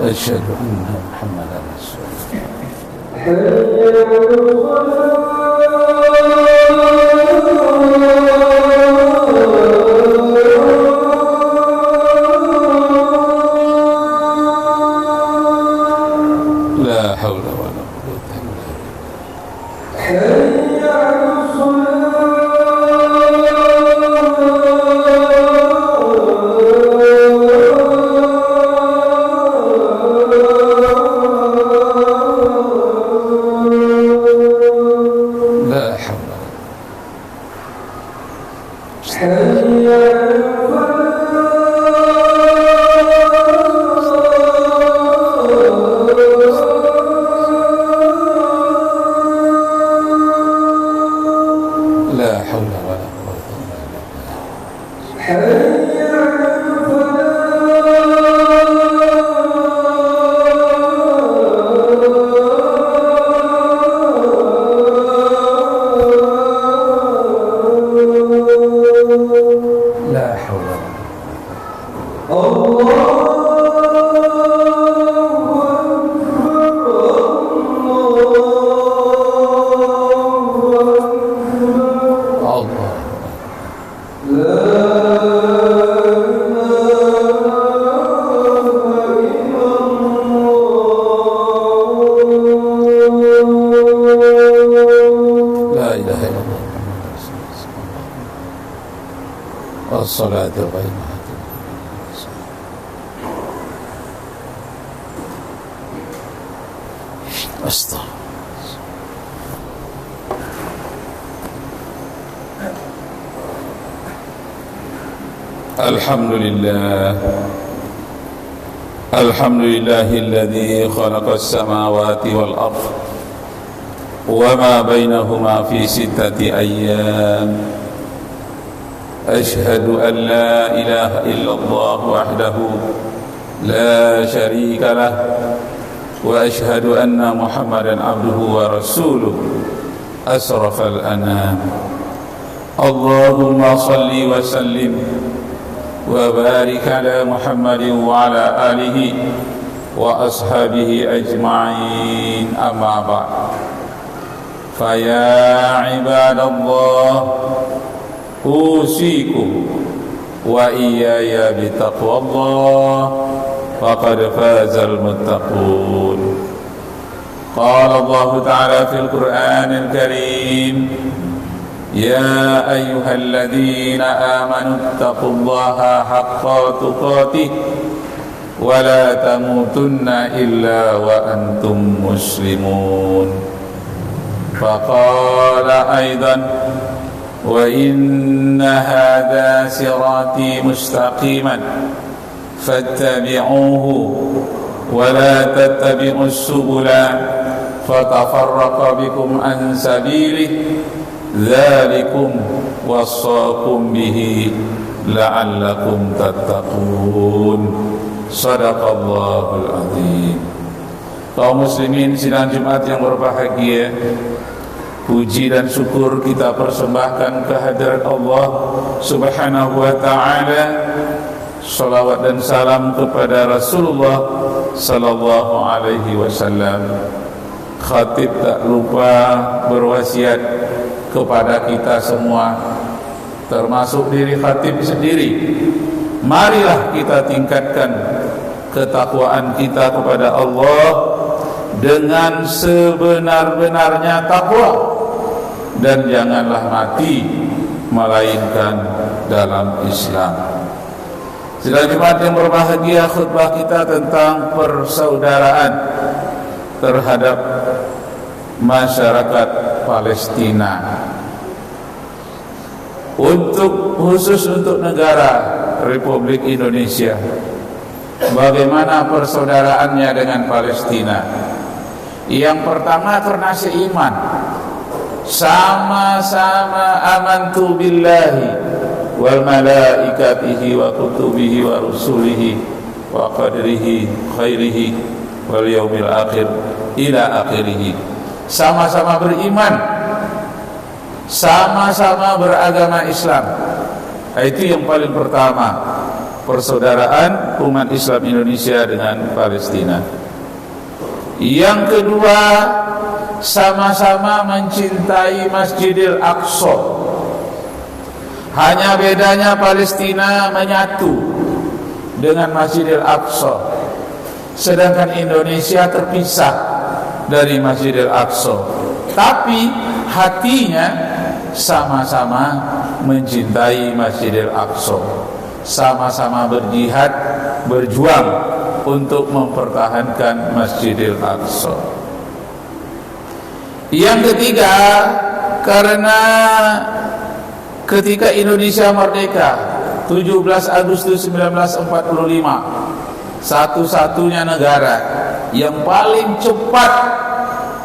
أشهد أن محمدا رسول لا حول ولا قوة إلا لا حول ولا قوة لا حول والصلاة القائمة أستغفر الحمد لله الذي خلق السماوات والأرض وما بينهما في 6 أيام أشهد أن لا إله إلا الله وحده لا شريك له وأشهد أن محمدا عبده ورسوله أشرف الأنام اللهم صل وسلم وبارك على محمد وعلى آله وأصحابه أجمعين أما بعد فيا عباد الله أوصيكم وإياي بتقوى الله فقد فاز المتقون قال الله تعالى في القرآن الكريم يا أيها الذين آمنوا اتقوا الله حق تقاته ولا تموتن إلا وأنتم مسلمون فقال أيضا وإن هذا صراطي مستقيما فاتبعوه ولا تتبعوا السبل فتفرق بكم عن سبيله ذلكم وصاكم به لعلكم تتقون صدق Allahul Azim. Kaum muslimin sidang Jumat yang berbahagia, puji dan syukur kita persembahkan kehadirat Allah Subhanahu wa taala. Salawat dan salam kepada Rasulullah sallallahu alaihi wasallam. Khatib tak lupa berwasiat kepada kita semua, termasuk diri khatib sendiri. Marilah kita tingkatkan ketakwaan kita kepada Allah dengan sebenar-benarnya takwa, dan janganlah mati melainkan dalam Islam. Sidang Jumat yang berbahagia, khutbah kita tentang persaudaraan terhadap masyarakat Palestina. Khusus untuk negara Republik Indonesia, bagaimana persaudaraannya dengan Palestina? Yang pertama karena seiman, sama-sama amantu billahi wal malaikatihi wa kutubihi wa rusulihi wa qadrihi khairihi wal yaumil akhir ila akhirih. Sama-sama beriman, sama-sama beragama Islam. Itu yang paling pertama, persaudaraan umat Islam Indonesia dengan Palestina. Yang kedua, sama-sama mencintai Masjidil Aqsa. Hanya bedanya Palestina menyatu dengan Masjidil Aqsa, sedangkan Indonesia terpisah dari Masjidil Aqsa. Tapi hatinya sama-sama mencintai Masjidil Aqsa, sama-sama berjihad, berjuang untuk mempertahankan Masjidil Aqsa. Yang ketiga, karena ketika Indonesia merdeka 17 Agustus 1945, satu-satunya negara yang paling cepat,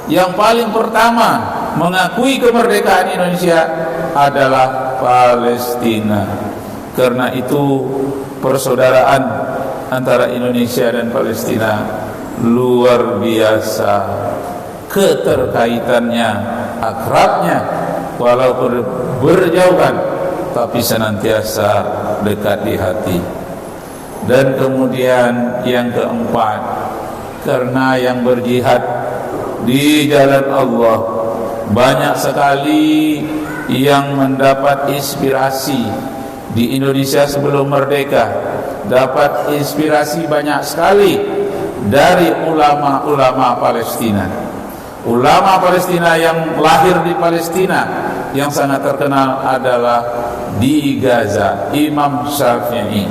yang paling pertama mengakui kemerdekaan Indonesia adalah Palestina. Karena itu persaudaraan antara Indonesia dan Palestina luar biasa, keterkaitannya, akrabnya, walaupun berjauhan tapi senantiasa dekat di hati. Dan kemudian yang keempat, karena yang berjihad di jalan Allah banyak sekali yang mendapat inspirasi di Indonesia sebelum merdeka, dapat inspirasi banyak sekali dari ulama-ulama Palestina. Ulama Palestina yang lahir di Palestina yang sangat terkenal adalah di Gaza, Imam Syafi'i.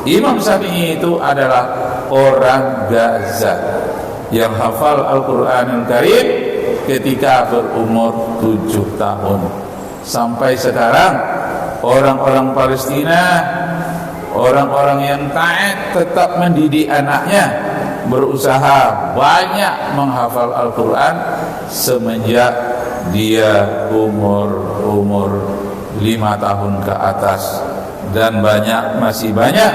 Imam Syafi'i itu adalah orang Gaza yang hafal Al-Quranul Karim ketika berumur 7 tahun. Sampai sekarang orang-orang Palestina, orang-orang yang taat tetap mendidik anaknya, berusaha banyak menghafal Al-Quran semenjak dia umur 5 tahun ke atas. Dan masih banyak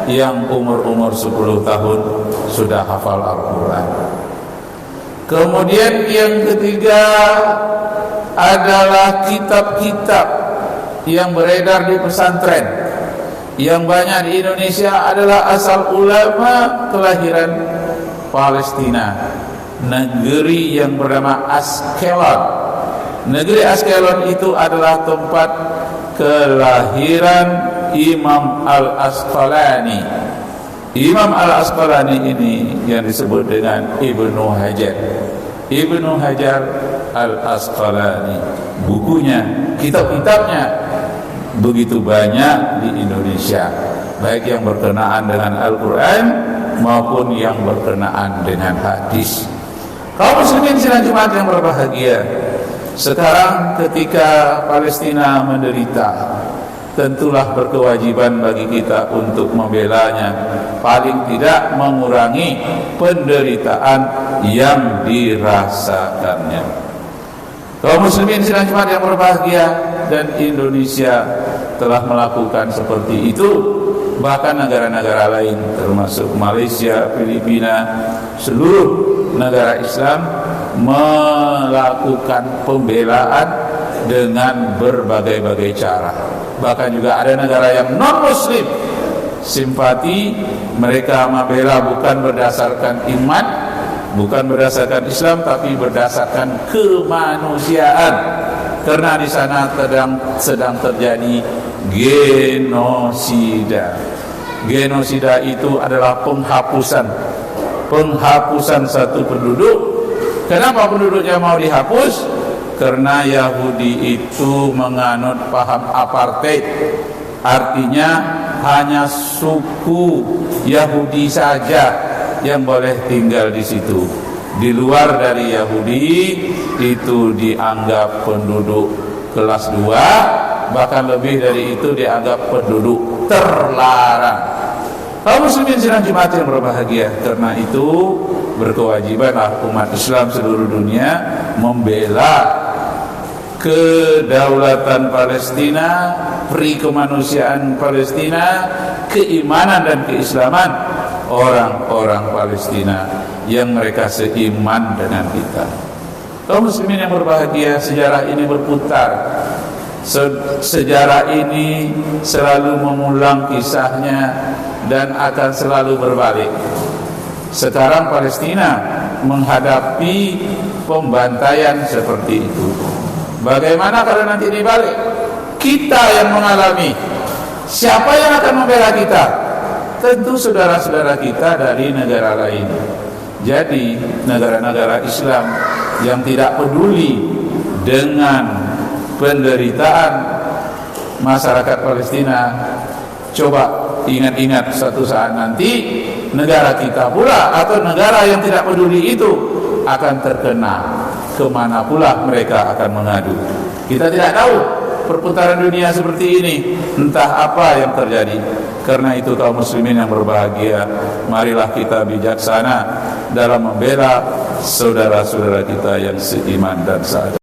yang umur 10 tahun sudah hafal Al-Quran. Kemudian yang ketiga adalah kitab-kitab yang beredar di pesantren. Yang banyak di Indonesia adalah asal ulama kelahiran Palestina, negeri yang bernama Askelon. Negeri Askelon itu adalah tempat kelahiran Imam Al-Asqalani. Imam Al-Asqalani ini yang disebut dengan Ibnu Hajar. Ibnu Hajar Al-Asqalani. Bukunya, kitab-kitabnya begitu banyak di Indonesia, baik yang berkenaan dengan Al-Quran maupun yang berkenaan dengan hadis. Kaum muslimin sidang Jumat yang berbahagia, sekarang ketika Palestina menderita, tentulah berkewajiban bagi kita untuk membelanya, paling tidak mengurangi penderitaan yang dirasakannya. Kaum muslimin sidang Jumat yang berbahagia, dan Indonesia telah melakukan seperti itu. Bahkan negara-negara lain termasuk Malaysia, Filipina, seluruh negara Islam melakukan pembelaan dengan berbagai-bagai cara. Bahkan juga ada negara yang non-muslim simpati, mereka membela bukan berdasarkan iman, bukan berdasarkan Islam, tapi berdasarkan kemanusiaan. Karena di sana sedang terjadi genosida. Genosida itu adalah penghapusan satu penduduk. Kenapa penduduknya mau dihapus? Karena Yahudi itu menganut paham apartheid. Artinya hanya suku Yahudi saja yang boleh tinggal di situ. Di luar dari Yahudi itu dianggap penduduk kelas 2, bahkan lebih dari itu dianggap penduduk terlarang. Kaum muslimin sidang Jumat yang berbahagia, karena itu berkewajibanlah umat Islam seluruh dunia membela kedaulatan Palestina, pri kemanusiaan Palestina, keimanan dan keislaman orang-orang Palestina yang mereka seiman dengan kita. Kaum muslimin yang berbahagia, sejarah ini berputar. Sejarah ini selalu mengulang kisahnya dan akan selalu berbalik. Sekarang Palestina menghadapi pembantaian seperti itu. Bagaimana kalau nanti dibalik? Kita yang mengalami. Siapa yang akan membela kita? Tentu saudara-saudara kita dari negara lain. Jadi negara-negara Islam yang tidak peduli dengan penderitaan masyarakat Palestina, coba ingat-ingat suatu saat nanti negara kita pula atau negara yang tidak peduli itu akan terkena, kemana pula mereka akan mengadu. Kita tidak tahu perputaran dunia seperti ini, entah apa yang terjadi. Karena itu kaum muslimin yang berbahagia, marilah kita bijaksana dalam membela saudara-saudara kita yang seiman dan seagama.